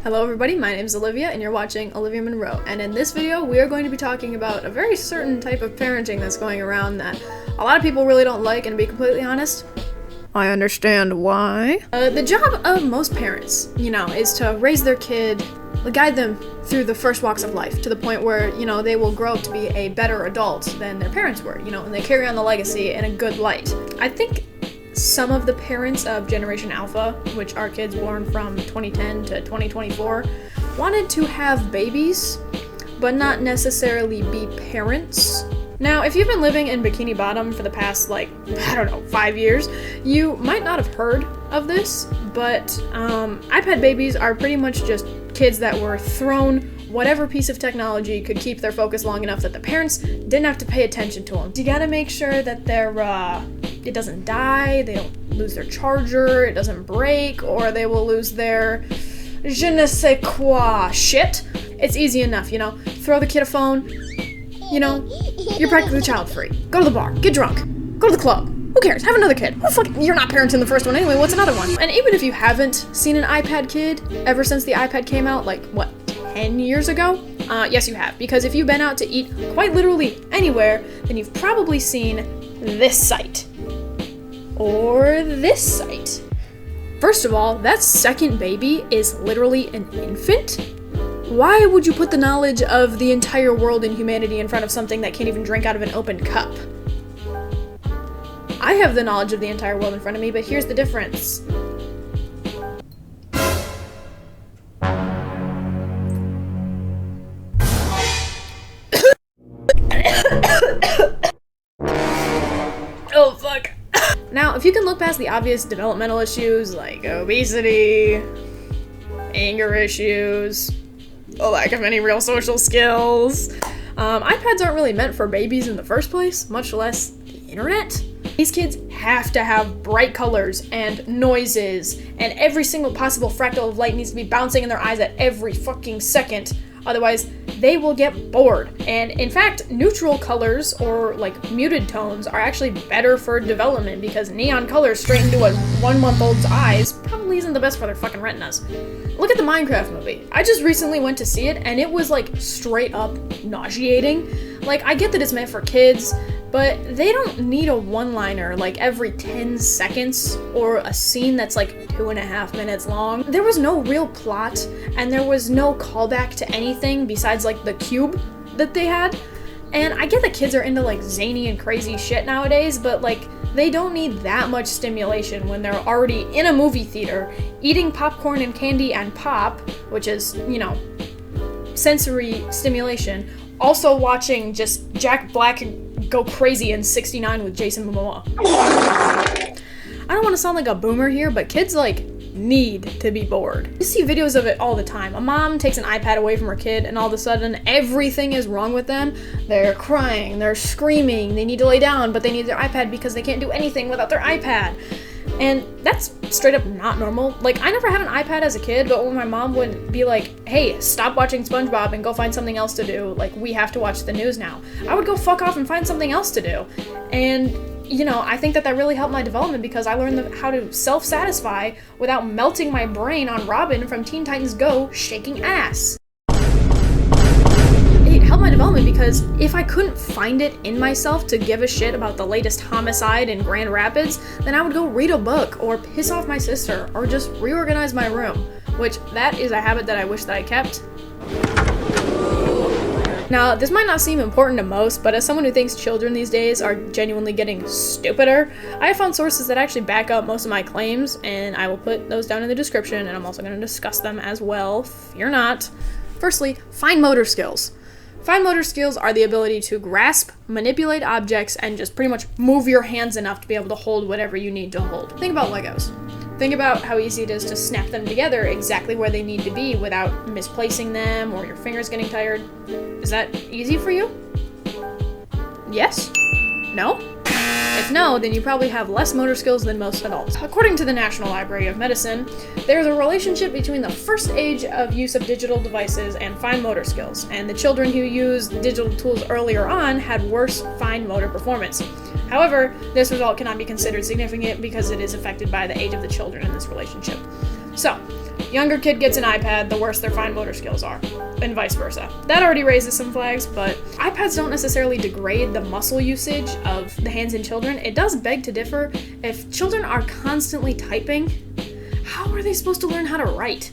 Hello everybody, my name is Olivia and you're watching Alivia Monroe, and in this video we are going to be talking about a very certain type of parenting that's going around that a lot of people really don't like, and to be completely honest, I understand why. The job of most parents, is to raise their kid, guide them through the first walks of life to the point where, they will grow up to be a better adult than their parents were, and they carry on the legacy in a good light. I think some of the parents of Generation Alpha, which are kids born from 2010 to 2024, wanted to have babies, but not necessarily be parents. Now, if you've been living in Bikini Bottom for the past, 5 years, you might not have heard of this, but iPad babies are pretty much just kids that were thrown whatever piece of technology could keep their focus long enough that the parents didn't have to pay attention to them. You gotta make sure that it doesn't die, they don't lose their charger, it doesn't break, or they will lose their je ne sais quoi shit. It's easy enough, throw the kid a phone, you're practically child-free. Go to the bar, get drunk, go to the club. Who cares? Have another kid. You're not parenting the first one anyway, what's another one? And even if you haven't seen an iPad kid ever since the iPad came out, 10 years ago? Yes, you have, because if you've been out to eat quite literally anywhere, then you've probably seen this sight. Or this sight. First of all, that second baby is literally an infant. Why would you put the knowledge of the entire world and humanity in front of something that can't even drink out of an open cup? I have the knowledge of the entire world in front of me, but here's the difference. Oh, fuck. Now, if you can look past the obvious developmental issues like obesity, anger issues, a lack of any real social skills, iPads aren't really meant for babies in the first place, much less the internet. These kids have to have bright colors and noises, and every single possible fractal of light needs to be bouncing in their eyes at every fucking second. Otherwise, they will get bored. And in fact, neutral colors or muted tones are actually better for development, because neon colors straight into a 1-month-old's eyes probably isn't the best for their fucking retinas. Look at the Minecraft movie. I just recently went to see it and it was straight up nauseating. I get that it's meant for kids, but they don't need a one-liner every 10 seconds or a scene that's 2.5 minutes long. There was no real plot, and there was no callback to anything besides the cube that they had. And I get that kids are into zany and crazy shit nowadays, but they don't need that much stimulation when they're already in a movie theater eating popcorn and candy and pop, which is, sensory stimulation. Also watching just Jack Black go crazy in 69 with Jason Momoa. I don't want to sound like a boomer here, but kids need to be bored. You see videos of it all the time. A mom takes an iPad away from her kid and all of a sudden everything is wrong with them. They're crying, they're screaming, they need to lay down, but they need their iPad because they can't do anything without their iPad. And that's straight up not normal. I never had an iPad as a kid, but when my mom would be like, hey, stop watching SpongeBob and go find something else to do, we have to watch the news now, I would go fuck off and find something else to do. And I think that really helped my development, because I learned how to self-satisfy without melting my brain on Robin from Teen Titans Go shaking ass. It helped my development because if I couldn't find it in myself to give a shit about the latest homicide in Grand Rapids, then I would go read a book or piss off my sister or just reorganize my room, which that is a habit that I wish that I kept. Now, this might not seem important to most, but as someone who thinks children these days are genuinely getting stupider, I have found sources that actually back up most of my claims, and I will put those down in the description, and I'm also going to discuss them as well. Fear not. Firstly, fine motor skills. Fine motor skills are the ability to grasp, manipulate objects, and just pretty much move your hands enough to be able to hold whatever you need to hold. Think about Legos. Think about how easy it is to snap them together exactly where they need to be without misplacing them or your fingers getting tired. Is that easy for you? Yes? No? If no, then you probably have less motor skills than most adults. According to the National Library of Medicine, there's a relationship between the first age of use of digital devices and fine motor skills, and the children who used digital tools earlier on had worse fine motor performance. However, this result cannot be considered significant because it is affected by the age of the children in this relationship. So, younger kid gets an iPad, the worse their fine motor skills are, and vice versa. That already raises some flags, but iPads don't necessarily degrade the muscle usage of the hands in children. It does beg to differ. If children are constantly typing, how are they supposed to learn how to write?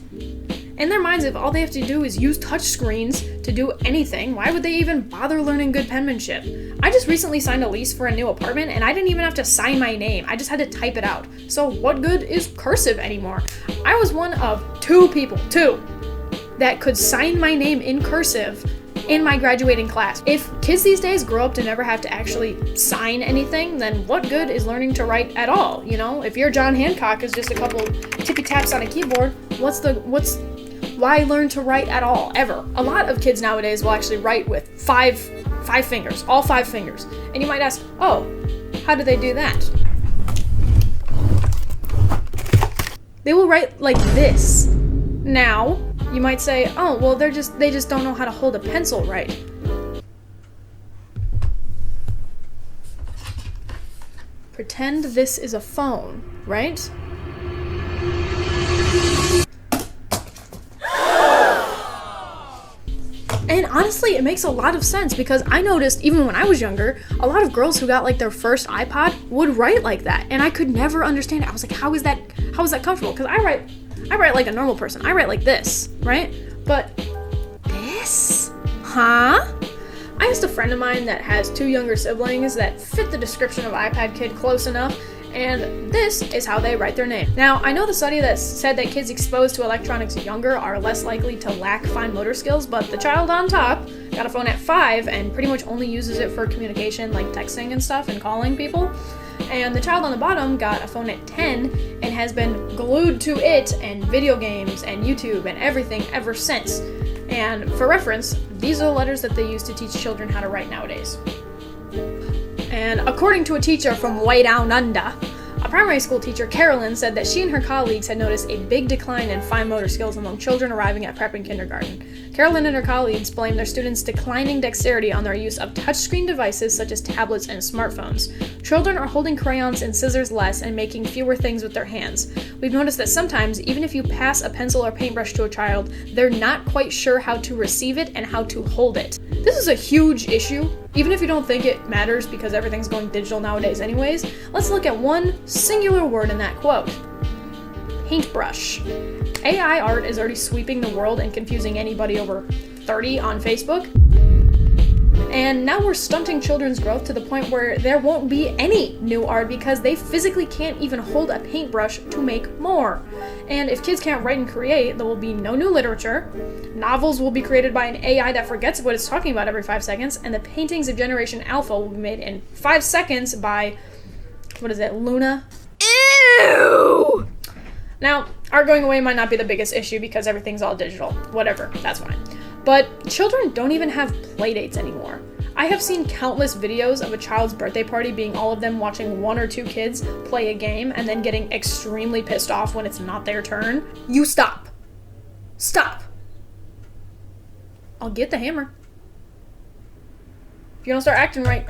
In their minds, if all they have to do is use touch screens to do anything, why would they even bother learning good penmanship? I just recently signed a lease for a new apartment, and I didn't even have to sign my name. I just had to type it out. So what good is cursive anymore? I was one of two, that could sign my name in cursive in my graduating class. If kids these days grow up to never have to actually sign anything, then what good is learning to write at all? You know, if your John Hancock is just a couple tippy taps on a keyboard, why learn to write at all, ever? A lot of kids nowadays will actually write with five fingers, all 5 fingers. And you might ask, oh, how do they do that? They will write like this. Now, you might say, oh, well, they just don't know how to hold a pencil right. Pretend this is a phone, right? And honestly, it makes a lot of sense because I noticed even when I was younger, a lot of girls who got like their first iPod would write like that, and I could never understand it. I was like, how is that comfortable? Because I write like a normal person. I write like this, right? But this? Huh? I asked a friend of mine that has 2 younger siblings that fit the description of iPad kid close enough, and this is how they write their name. Now, I know the study that said that kids exposed to electronics younger are less likely to lack fine motor skills, but the child on top got a phone at 5 and pretty much only uses it for communication like texting and stuff and calling people. And the child on the bottom got a phone at 10 and has been glued to it and video games and YouTube and everything ever since. And for reference, these are the letters that they use to teach children how to write nowadays. And according to a teacher from way down under, a primary school teacher, Carolyn, said that she and her colleagues had noticed a big decline in fine motor skills among children arriving at prep and kindergarten. Carolyn and her colleagues blamed their students' declining dexterity on their use of touchscreen devices such as tablets and smartphones. Children are holding crayons and scissors less and making fewer things with their hands. We've noticed that sometimes, even if you pass a pencil or paintbrush to a child, they're not quite sure how to receive it and how to hold it. This is a huge issue. Even if you don't think it matters because everything's going digital nowadays anyways, let's look at one singular word in that quote. Paintbrush. AI art is already sweeping the world and confusing anybody over 30 on Facebook. And now we're stunting children's growth to the point where there won't be any new art because they physically can't even hold a paintbrush to make more. And if kids can't write and create, there will be no new literature. Novels will be created by an AI that forgets what it's talking about every 5 seconds, and the paintings of Generation Alpha will be made in 5 seconds by, Luna? Ew! Now, art going away might not be the biggest issue because everything's all digital. Whatever, that's fine. But children don't even have playdates anymore. I have seen countless videos of a child's birthday party being all of them watching 1 or 2 kids play a game and then getting extremely pissed off when it's not their turn. You stop. Stop. I'll get the hammer. If you don't start acting right.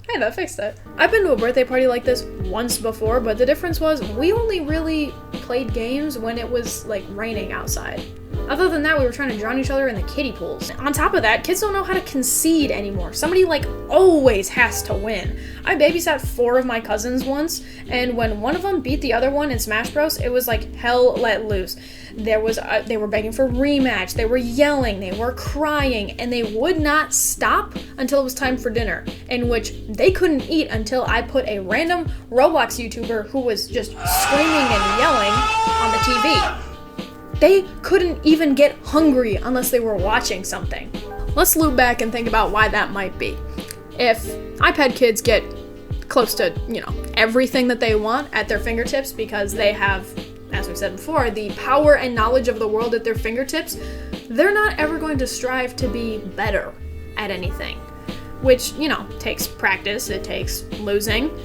Hey, that fixed it. I've been to a birthday party like this once before, but the difference was we only really played games when it was like raining outside. Other than that, we were trying to drown each other in the kiddie pools. On top of that, kids don't know how to concede anymore. Somebody always has to win. I babysat 4 of my cousins once, and when one of them beat the other one in Smash Bros, it was like hell let loose. They were begging for rematch, they were yelling, they were crying, and they would not stop until it was time for dinner, in which they couldn't eat until I put a random Roblox YouTuber who was just screaming and yelling on the TV. They couldn't even get hungry unless they were watching something. Let's loop back and think about why that might be. If iPad kids get close to, everything that they want at their fingertips because they have, as we've said before, the power and knowledge of the world at their fingertips, they're not ever going to strive to be better at anything, which, takes practice, it takes losing.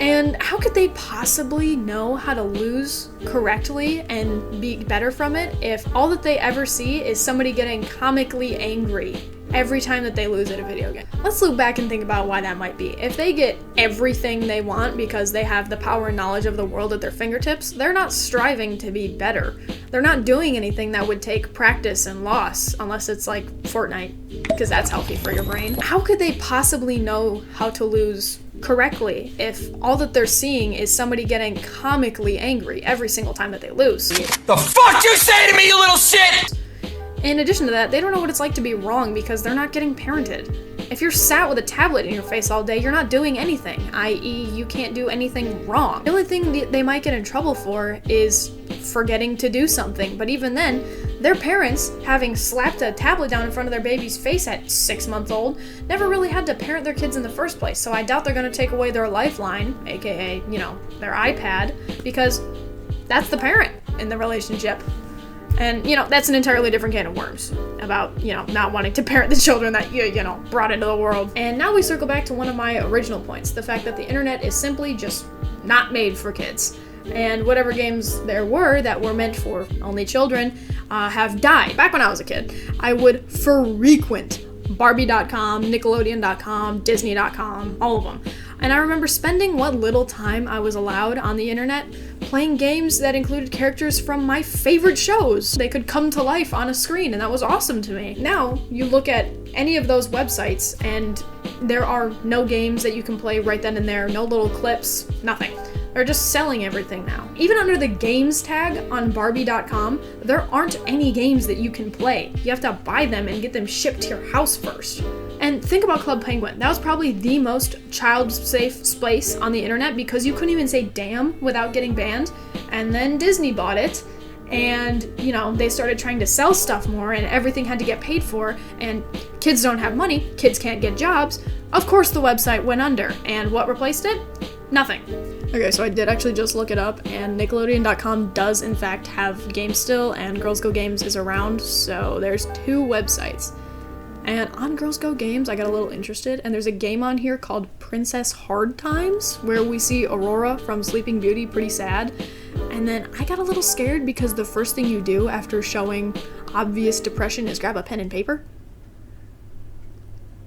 And how could they possibly know how to lose correctly and be better from it if all that they ever see is somebody getting comically angry every time that they lose at a video game. Let's look back and think about why that might be. If they get everything they want because they have the power and knowledge of the world at their fingertips, they're not striving to be better. They're not doing anything that would take practice and loss, unless it's like Fortnite, because that's healthy for your brain. How could they possibly know how to lose correctly if all that they're seeing is somebody getting comically angry every single time that they lose? The fuck you say to me, you little shit! In addition to that, they don't know what it's like to be wrong because they're not getting parented. If you're sat with a tablet in your face all day, you're not doing anything, i.e. you can't do anything wrong. The only thing they might get in trouble for is forgetting to do something, but even then, their parents, having slapped a tablet down in front of their baby's face at 6 months old, never really had to parent their kids in the first place, so I doubt they're gonna take away their lifeline, aka, their iPad, because that's the parent in the relationship. And, that's an entirely different can of worms about, not wanting to parent the children that you brought into the world. And now we circle back to one of my original points, the fact that the internet is simply just not made for kids. And whatever games there were that were meant for only children have died. Back when I was a kid, I would frequent Barbie.com, Nickelodeon.com, Disney.com, all of them. And I remember spending what little time I was allowed on the internet playing games that included characters from my favorite shows. They could come to life on a screen, and that was awesome to me. Now, you look at any of those websites, and there are no games that you can play right then and there, no little clips, nothing. They're just selling everything now. Even under the games tag on Barbie.com, there aren't any games that you can play. You have to buy them and get them shipped to your house first. And think about Club Penguin. That was probably the most child-safe space on the internet because you couldn't even say damn without getting banned. And then Disney bought it, and, they started trying to sell stuff more, and everything had to get paid for, and kids don't have money, kids can't get jobs. Of course the website went under, and what replaced it? Nothing. Okay, so I did actually just look it up, and Nickelodeon.com does in fact have games still, and Girls Go Games is around, so there's 2 websites. And on Girls Go Games, I got a little interested, and there's a game on here called Princess Hard Times, where we see Aurora from Sleeping Beauty pretty sad. And then I got a little scared because the first thing you do after showing obvious depression is grab a pen and paper.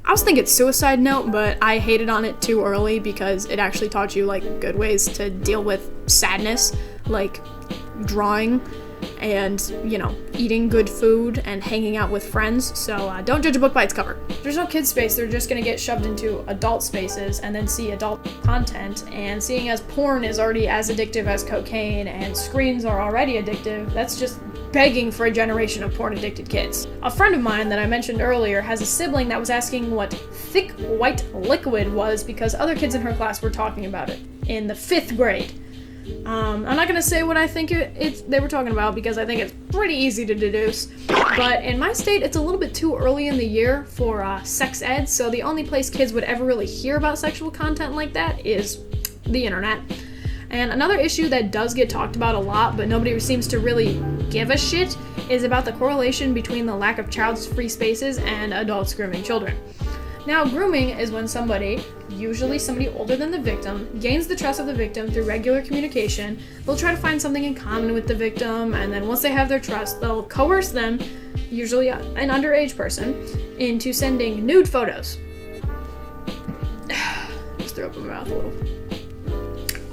I was thinking suicide note, but I hated on it too early because it actually taught you good ways to deal with sadness, like drawing and, eating good food and hanging out with friends. So don't judge a book by its cover. There's no kid space. They're just gonna get shoved into adult spaces and then see adult content. And seeing as porn is already as addictive as cocaine and screens are already addictive, that's just begging for a generation of porn-addicted kids. A friend of mine that I mentioned earlier has a sibling that was asking what thick white liquid was because other kids in her class were talking about it in the 5th grade. I'm not gonna say what I think they were talking about because I think it's pretty easy to deduce, but in my state it's a little bit too early in the year for sex ed, so the only place kids would ever really hear about sexual content like that is the internet. And another issue that does get talked about a lot, but nobody seems to really give a shit, is about the correlation between the lack of child-free spaces and adults grooming children. Now, grooming is when somebody, usually somebody older than the victim, gains the trust of the victim through regular communication. They'll try to find something in common with the victim, and then once they have their trust, they'll coerce them, usually an underage person, into sending nude photos. Just threw up in my mouth a little.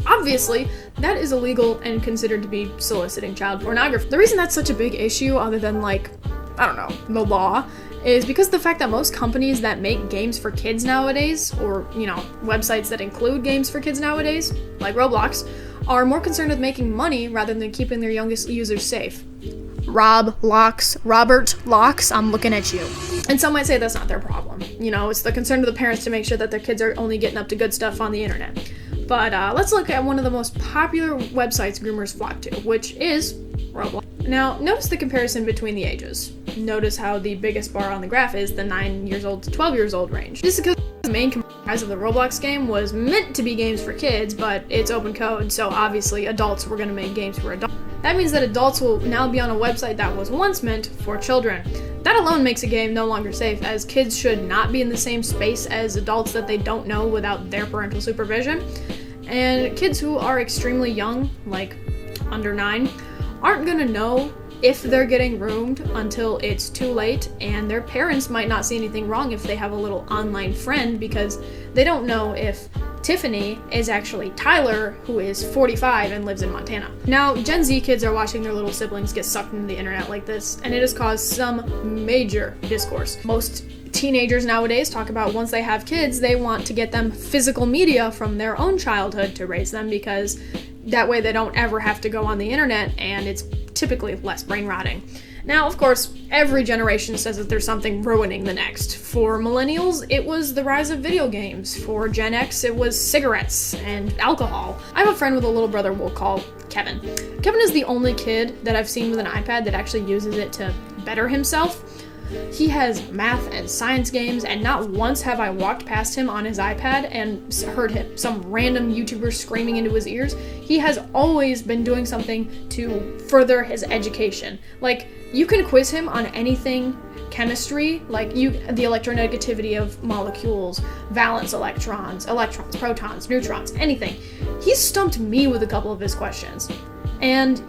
Obviously, that is illegal and considered to be soliciting child pornography. The reason that's such a big issue, other than the law, is because the fact that most companies that make games for kids nowadays, or, websites that include games for kids nowadays, like Roblox, are more concerned with making money rather than keeping their youngest users safe. Robert Locks, I'm looking at you. And some might say that's not their problem. It's the concern of the parents to make sure that their kids are only getting up to good stuff on the internet. But let's look at one of the most popular websites groomers flock to, which is Roblox. Now, notice the comparison between the ages. Notice how the biggest bar on the graph is the 9 years old to 12 years old range. This is because the main comprise of the Roblox game was meant to be games for kids, but it's open code, so obviously adults were going to make games for adults. That means that adults will now be on a website that was once meant for children. That alone makes a game no longer safe, as kids should not be in the same space as adults that they don't know without their parental supervision. And kids who are extremely young, like under 9, aren't gonna know if they're getting groomed until it's too late, and their parents might not see anything wrong if they have a little online friend because they don't know if Tiffany is actually Tyler, who is 45 and lives in Montana. Now, Gen Z kids are watching their little siblings get sucked into the internet like this, and it has caused some major discourse. Most teenagers nowadays talk about once they have kids, they want to get them physical media from their own childhood to raise them, because that way they don't ever have to go on the internet, and it's typically less brain rotting. Now, of course, every generation says that there's something ruining the next. For millennials, it was the rise of video games. For Gen X, it was cigarettes and alcohol. I have a friend with a little brother we'll call Kevin. Kevin is the only kid that I've seen with an iPad that actually uses it to better himself. He has math and science games, and not once have I walked past him on his iPad and heard him, some random YouTuber screaming into his ears. He has always been doing something to further his education. Like, you can quiz him on anything chemistry, like the electronegativity of molecules, valence electrons, protons, neutrons, anything. He's stumped me with a couple of his questions. And,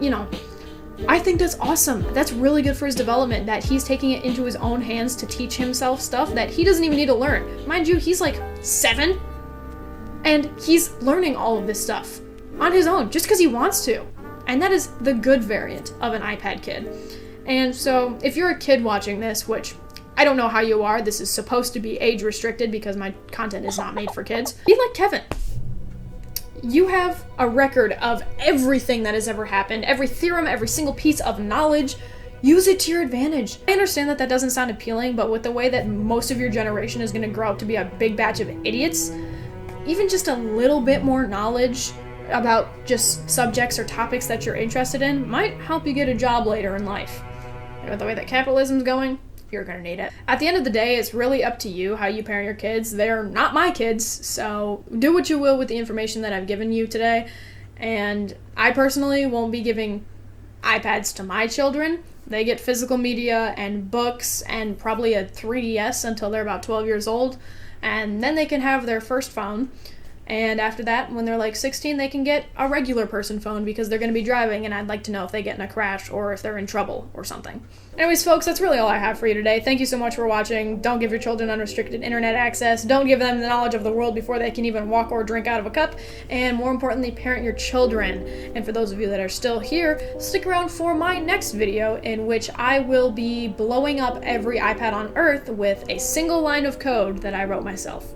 I think that's awesome. That's really good for his development, that he's taking it into his own hands to teach himself stuff that he doesn't even need to learn. Mind you, he's like 7, and he's learning all of this stuff on his own just because he wants to. And that is the good variant of an iPad kid. And so if you're a kid watching this, which I don't know how you are, this is supposed to be age restricted because my content is not made for kids, be like Kevin. You have a record of everything that has ever happened, every theorem, every single piece of knowledge. Use it to your advantage. I understand that that doesn't sound appealing, but with the way that most of your generation is going to grow up to be a big batch of idiots, even just a little bit more knowledge about just subjects or topics that you're interested in might help you get a job later in life. And with the way that capitalism's going, you're gonna need it. At the end of the day, it's really up to you how you parent your kids. They're not my kids, so do what you will with the information that I've given you today. And I personally won't be giving iPads to my children. They get physical media and books and probably a 3DS until they're about 12 years old. And then they can have their first phone. And after that, when they're like 16, they can get a regular person phone because they're going to be driving, and I'd like to know if they get in a crash or if they're in trouble or something. Anyways, folks, that's really all I have for you today. Thank you so much for watching. Don't give your children unrestricted internet access. Don't give them the knowledge of the world before they can even walk or drink out of a cup. And more importantly, parent your children. And for those of you that are still here, stick around for my next video in which I will be blowing up every iPad on Earth with a single line of code that I wrote myself.